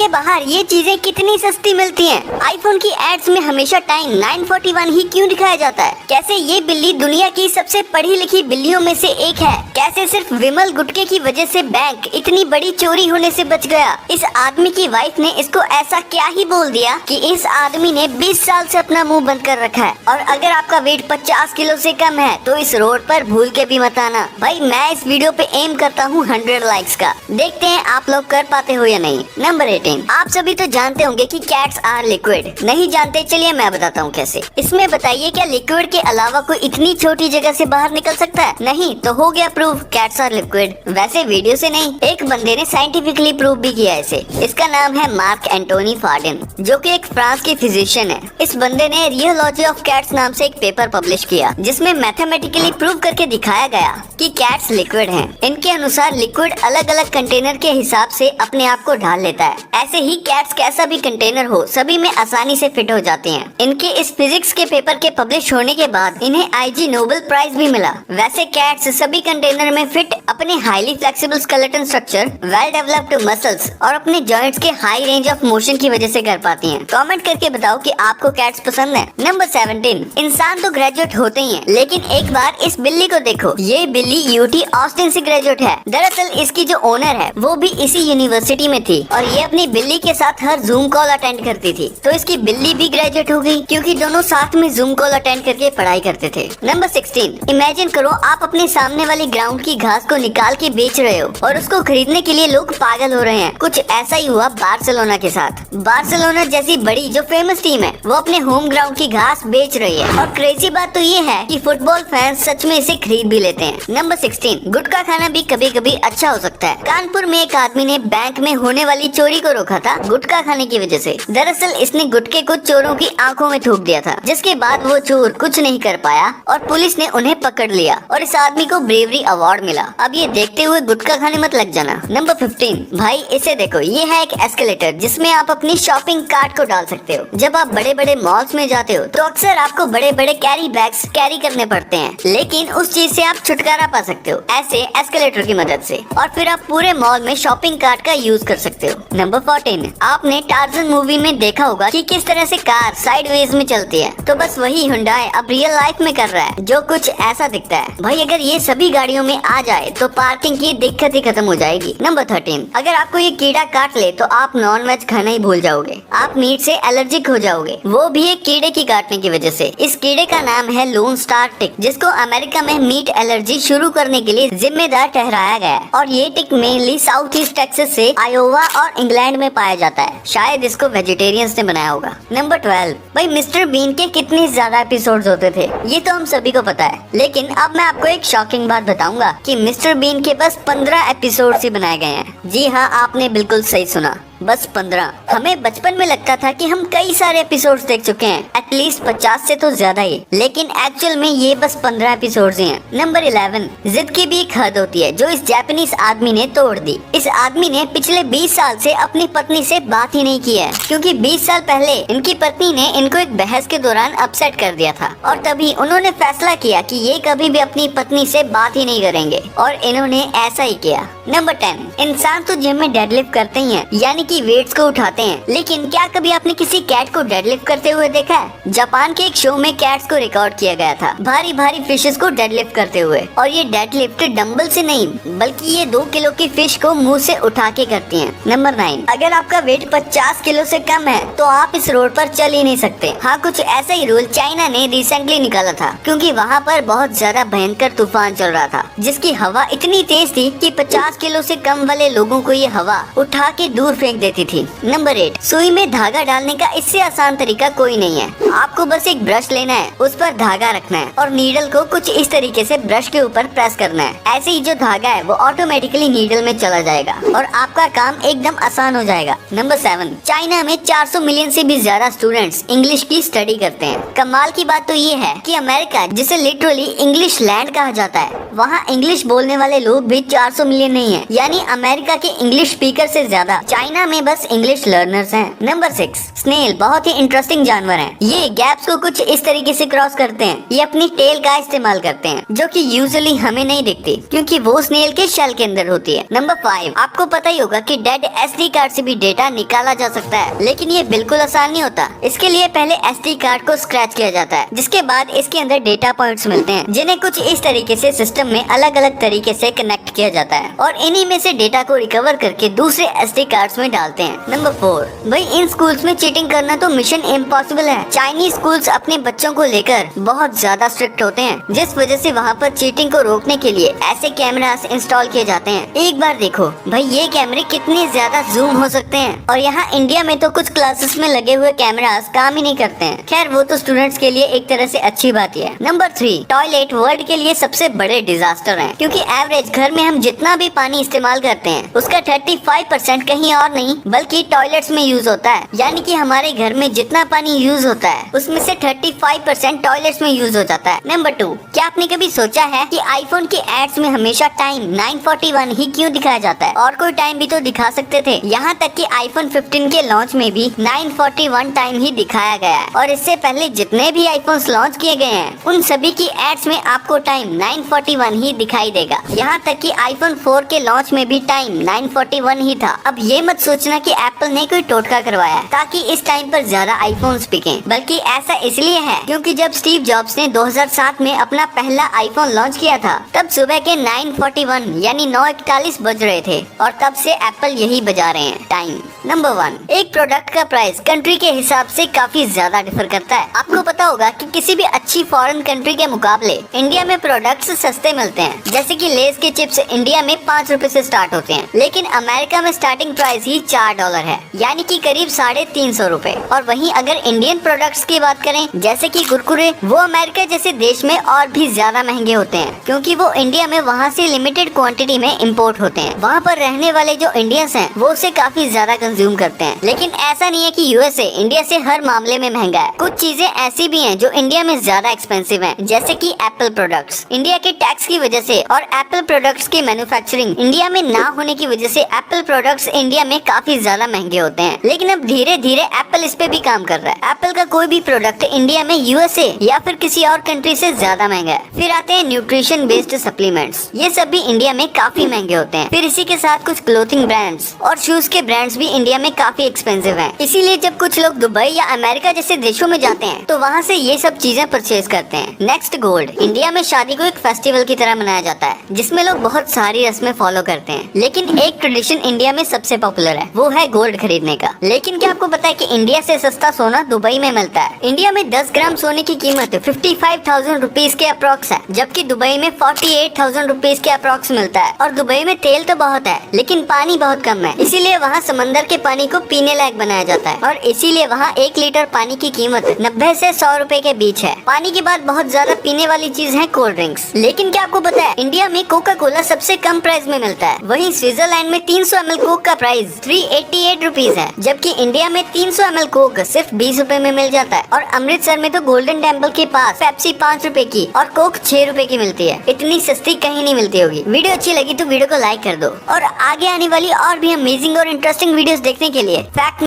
के बाहर ये चीजें कितनी सस्ती मिलती हैं। आईफोन की एड्स में हमेशा टाइम 9:41 ही क्यों दिखाया जाता है। कैसे ये बिल्ली दुनिया की सबसे पढ़ी लिखी बिल्लियों में से एक है। कैसे सिर्फ विमल गुटके की वजह से बैंक इतनी बड़ी चोरी होने से बच गया। इस आदमी की वाइफ ने इसको ऐसा क्या ही बोल दिया कि इस आदमी ने 20 साल से अपना मुंह बंद कर रखा है। और अगर आपका वेट 50 किलो से कम है तो इस रोड पर भूल के भी मत आना। भाई मैं इस वीडियो पे एम करता हूँ 100 लाइक्स का। देखते हैं आप लोग कर पाते हो या नहीं। नंबर 18, आप सभी तो जानते होंगे कि कैट्स आर लिक्विड। नहीं जानते, चलिए मैं बताता हूँ कैसे। इसमें बताइए क्या लिक्विड के अलावा कोई इतनी छोटी जगह से बाहर निकल सकता है? नहीं तो हो गया प्रूफ, कैट्स आर लिक्विड। वैसे वीडियो से नहीं, एक बंदे ने साइंटिफिकली प्रूव भी किया इसे। इसका नाम है मार्क एंटोनी फार्डिन, जो कि एक फ्रांस की फिजिशियन है। इस बंदे ने रियोलॉजी ऑफ कैट्स नाम से एक पेपर पब्लिश किया जिसमें मैथमेटिकली प्रूव करके दिखाया गया कि कैट्स लिक्विड हैं। इनके अनुसार लिक्विड अलग अलग कंटेनर के हिसाब से अपने आप को ढाल लेता है। ऐसे ही कैट्स कैसा भी कंटेनर हो सभी में आसानी से फिट हो जाते हैं। इनके इस फिजिक्स के पेपर के पब्लिश होने के बाद इन्हें IG नोबेल प्राइज भी मिला। वैसे कैट्स सभी कंटेनर में फिट अपने highly flexible skeleton structure, well developed muscles और अपने जॉइंट्स के हाई रेंज ऑफ मोशन की वजह से कर पाती हैं। कमेंट करके बताओ कि आपको कैट्स पसंद है। नंबर 17, इंसान तो ग्रेजुएट होते ही हैं, लेकिन एक बार इस बिल्ली को देखो। ये बिल्ली UT ऑस्टिन से ग्रेजुएट है। दरअसल इसकी जो ओनर है वो भी इसी यूनिवर्सिटी में थी और ये अपनी बिल्ली के साथ हर जूम कॉल अटेंड करती थी। तो इसकी बिल्ली भी ग्रेजुएट हो गई क्योंकि दोनों साथ में जूम कॉल अटेंड करके पढ़ाई करते थे। नंबर 16, इमेजिन करो आप अपने सामने वाली ग्राउंड की घास को निकाल के बेच रहे हो और उसको खरीदने के लिए लोग पागल हो रहे हैं। कुछ ऐसा ही हुआ बार्सिलोना के साथ। बार्सिलोना जैसी बड़ी जो फेमस टीम है वो अपने होम ग्राउंड की घास बेच रही है और क्रेजी बात तो ये है कि फुटबॉल फैंस सच में इसे खरीद भी लेते हैं। नंबर 16, गुटखा खाना भी कभी कभी अच्छा हो सकता है। कानपुर में एक आदमी ने बैंक में होने वाली चोरी को रोका था गुटखा खाने की वजह से। दरअसल इसने गुटखे को चोरों की आंखों में थूक दिया था, जिसके बाद वो चोर कुछ नहीं कर पाया और पुलिस ने उन्हें पकड़ लिया और इस आदमी को ब्रेवरी अवार्ड मिला। अब ये देखते हुए गुटखा खाने मत लग जाना। नंबर 15, भाई इसे देखो, ये है एक एस्केलेटर जिसमें आप अपनी शॉपिंग कार्ट को डाल सकते हो। जब आप बड़े बड़े मॉल्स में जाते हो तो अक्सर आपको बड़े बड़े कैरी बैग्स कैरी करने पड़ते हैं, लेकिन उस चीज से आप छुटकारा पा सकते हो ऐसे एस्केलेटर की मदद से, और फिर आप पूरे मॉल में शॉपिंग कार्ट का यूज कर सकते हो। नंबर 14, आपने टार्जन मूवी में देखा होगा कि किस तरह से कार साइडवेज में चलती है, तो बस वही हुंडई अब रियल लाइफ में कर रहा है, जो कुछ ऐसा दिखता है। भाई अगर ये सभी गाड़ियों में आ जाए तो पार्किंग की दिक्कत ही खत्म हो जाएगी। नंबर 13, अगर आपको ये कीड़ा काट ले तो आप नॉन वेज खाना ही भूल जाओगे। आप मीट से एलर्जिक हो जाओगे, वो भी एक कीड़े की काटने की वजह से। इस कीड़े का नाम है लोन स्टार टिक, जिसको अमेरिका में मीट एलर्जी शुरू करने के लिए जिम्मेदार ठहराया गया है। और ये टिक मेनली साउथ ईस्ट टेक्सास से आयोवा और इंग्लैंड में पाया जाता है। शायद इसको वेजिटेरियंस ने बनाया होगा। नंबर 12, भाई मिस्टर बीन के कितने ज्यादा एपिसोड्स होते थे ये तो हम सभी को पता है, लेकिन अब मैं आपको एक शॉकिंग बात बताऊंगा कि मिस्टर बीन के बस 15 एपिसोड्स ही बनाए गए हैं। जी हाँ, आपने बिल्कुल सही सुना, बस 15। हमें बचपन में लगता था कि हम कई सारे एपिसोड्स देख चुके हैं, एटलीस्ट 50 से तो ज्यादा ही, लेकिन एक्चुअल में ये बस 15 एपिसोड्स ही हैं। नंबर 11, जिद की भी एक हद होती है जो इस जापानीज आदमी ने तोड़ दी। इस आदमी ने पिछले 20 साल से अपनी पत्नी से बात ही नहीं की है, क्योंकि 20 साल पहले इनकी पत्नी ने इनको एक बहस के दौरान अपसेट कर दिया था और तभी उन्होंने फैसला किया कि ये कभी भी अपनी पत्नी से बात ही नहीं करेंगे, और इन्होंने ऐसा ही किया। नंबर 10, इंसान तो जिम में डेडलिफ्ट करते ही हैं, यानी कि वेट्स को उठाते हैं, लेकिन क्या कभी आपने किसी कैट को डेडलिफ्ट करते हुए देखा है? जापान के एक शो में कैट्स को रिकॉर्ड किया गया था भारी भारी फिशेस को डेडलिफ्ट करते हुए, और ये डेडलिफ्ट डंबल से नहीं बल्कि ये 2 किलो की फिश को मुंह से उठा के करती हैं। नंबर 9, अगर आपका वेट 50 किलो से कम है तो आप इस रोड पर चल ही नहीं सकते। हाँ, कुछ ऐसा ही रूल चाइना ने रिसेंटली निकाला था, क्योंकि वहाँ पर बहुत ज्यादा भयंकर तूफान चल रहा था, जिसकी हवा इतनी तेज थी कि 50 किलो से कम वाले लोगों को ये हवा उठा के दूर फेंक देती थी। नंबर 8, सुई में धागा डालने का इससे आसान तरीका कोई नहीं है। आपको बस एक ब्रश लेना है, उस पर धागा रखना है और नीडल को कुछ इस तरीके से ब्रश के ऊपर प्रेस करना है। ऐसे ही जो धागा है वो ऑटोमेटिकली नीडल में चला जाएगा और आपका काम एकदम आसान हो जाएगा। नंबर 7, चाइना में 400 मिलियन से भी ज्यादा स्टूडेंट्स इंग्लिश की स्टडी करते हैं। कमाल की बात तो ये है कि अमेरिका, जिसे लिटरली इंग्लिश लैंड कहा जाता है, वहाँ इंग्लिश बोलने वाले लोग भी 400 मिलियन नहीं है, यानी अमेरिका के इंग्लिश स्पीकर से ज्यादा चाइना दुनिया में बस इंग्लिश लर्नर्स हैं। नंबर 6, स्नेल बहुत ही इंटरेस्टिंग जानवर हैं। ये गैप्स को कुछ इस तरीके से क्रॉस करते हैं। ये अपनी टेल का इस्तेमाल करते हैं जो कि यूजुअली हमें नहीं दिखती क्योंकि वो स्नेल के शेल के अंदर होती है। नंबर 5, आपको पता ही होगा कि डेड SD कार्ड से भी डेटा निकाला जा सकता है, लेकिन ये बिल्कुल आसान नहीं होता। इसके लिए पहले SD कार्ड को स्क्रैच किया जाता है, जिसके बाद इसके अंदर डेटा पॉइंट्स मिलते हैं जिन्हें कुछ इस तरीके से सिस्टम में अलग अलग तरीके से कनेक्ट किया जाता है और इन्हीं में से डेटा को रिकवर करके दूसरे SD कार्ड्स में डालते हैं। नंबर 4, भाई इन स्कूल्स में चीटिंग करना तो मिशन इम्पॉसिबल है। चाइनीज स्कूल्स अपने बच्चों को लेकर बहुत ज्यादा स्ट्रिक्ट होते हैं, जिस वजह से वहाँ पर चीटिंग को रोकने के लिए ऐसे कैमरास इंस्टॉल किए जाते हैं। एक बार देखो भाई ये कैमरे कितने ज्यादा जूम हो सकते हैं, और यहाँ इंडिया में तो कुछ क्लासेस में लगे हुए कैमरास काम ही नहीं करते हैं। खैर वो तो स्टूडेंट्स के लिए एक तरह से अच्छी बात है। नंबर 3, टॉयलेट वर्ल्ड के लिए सबसे बड़े डिजास्टर हैं, क्योंकि एवरेज घर में हम जितना भी पानी इस्तेमाल करते हैं उसका 35% कहीं और नहीं बल्कि टॉयलेट्स में यूज होता है। यानी कि हमारे घर में जितना पानी यूज होता है उसमें से 35% टॉयलेट्स में यूज हो जाता है। नंबर 2, क्या आपने कभी सोचा है कि आईफोन के एड्स में हमेशा टाइम 9:41 ही क्यों दिखाया जाता है? और कोई टाइम भी तो दिखा सकते थे। यहाँ तक कि आईफोन 15 के लॉन्च में भी 9:41 टाइम ही दिखाया गया है, और इससे पहले जितने भी आईफोन्स लॉन्च किए गए हैं उन सभी की एड्स में आपको टाइम 9:41 ही दिखाई देगा। यहाँ तक कि आईफोन 4 के लॉन्च में भी टाइम 9:41 ही था। अब ये मत सोचना कि एप्पल ने कोई टोटका करवाया ताकि इस टाइम पर ज्यादा आईफोन्स बिकें, बल्कि ऐसा इसलिए है क्योंकि जब स्टीव जॉब्स ने 2007 में अपना पहला आईफोन लॉन्च किया था तब सुबह के 9:41 यानी 9:41 बज रहे थे, और तब से एप्पल यही बजा रहे हैं टाइम। नंबर 1, एक प्रोडक्ट का प्राइस कंट्री के हिसाब से काफी ज्यादा डिफर करता है। आपको पता होगा कि किसी भी अच्छी फॉरेन कंट्री के मुकाबले इंडिया में प्रोडक्ट्स सस्ते मिलते हैं। जैसे कि लेस के चिप्स इंडिया में 5 रुपए से स्टार्ट होते हैं, लेकिन अमेरिका में स्टार्टिंग प्राइस ही $4 है, यानी कि करीब 350 रुपए। और वहीं अगर इंडियन प्रोडक्ट्स की बात करें जैसे कि कुरकुरे, वो अमेरिका जैसे देश में और भी ज्यादा महंगे होते हैं क्योंकि वो इंडिया में वहाँ से लिमिटेड क्वांटिटी में इंपोर्ट होते हैं। वहाँ पर रहने वाले जो इंडियंस हैं वो उसे काफी ज्यादा कंज्यूम करते हैं। लेकिन ऐसा नहीं है कि यूएसए इंडिया से हर मामले में महंगा है। कुछ चीजें ऐसी भी हैं जो इंडिया में ज्यादा एक्सपेंसिव हैं, जैसे कि एप्पल प्रोडक्ट्स। इंडिया के टैक्स की वजह से और एप्पल प्रोडक्ट्स की मैन्युफैक्चरिंग इंडिया में ना होने की वजह से एप्पल प्रोडक्ट्स इंडिया में काफी ज्यादा महंगे होते हैं। लेकिन अब धीरे धीरे एप्पल इस पे भी काम कर रहा है। एप्पल का कोई भी प्रोडक्ट इंडिया में यूएसए या फिर किसी और कंट्री से ज्यादा महंगा है। फिर आते हैं न्यूट्रिशन बेस्ड सप्लीमेंट्स, ये सब भी इंडिया में काफी महंगे होते हैं। फिर इसी के साथ कुछ क्लोथिंग ब्रांड्स और शूज के ब्रांड्स भी इंडिया में काफी एक्सपेंसिव हैं। इसीलिए जब कुछ लोग दुबई या अमेरिका जैसे देशों में जाते हैं तो वहाँ से ये सब चीजें परचेज करते हैं। Next, gold. इंडिया में शादी को एक फेस्टिवल की तरह मनाया जाता है जिसमें लोग बहुत सारी रस्में फॉलो करते हैं, लेकिन एक ट्रेडिशन इंडिया में सबसे पॉपुलर है, वो है गोल्ड खरीदने का। लेकिन क्या आपको पता है कि इंडिया से सस्ता सोना दुबई में मिलता है? इंडिया में 10 ग्राम सोने की कीमत 55,000 रुपीज के अप्रॉक्स है, जबकि दुबई में 48,000 रुपीज के अप्रॉक्स मिलता है। और दुबई में तेल तो बहुत है लेकिन पानी बहुत कम है, इसीलिए वहाँ समंदर के पानी को पीने लायक बनाया जाता है, और इसीलिए वहाँ 1 लीटर पानी की कीमत 90 से 100 रुपए के बीच है। पानी के बाद बहुत ज्यादा पीने वाली चीज है कोल्ड ड्रिंक्स। लेकिन क्या आपको पता है इंडिया में कोका कोला सबसे कम प्राइस में मिलता है। वहीं स्विट्जरलैंड में 300 ml कोक का प्राइस 388 रुपीज है, जबकि इंडिया में 300 ml कोक सिर्फ 20 रुपए में मिल जाता है। और अमृतसर में तो गोल्डन टेम्पल के पास पेप्सी 5 रुपए की और कोक 6 रुपए की मिलती है। इतनी सस्ती कहीं नहीं मिलती होगी। वीडियो अच्छी लगी तो वीडियो को लाइक कर दो, और आगे आने वाली और भी अमेजिंग और इंटरेस्टिंग वीडियोस देखने के लिए फैक्ट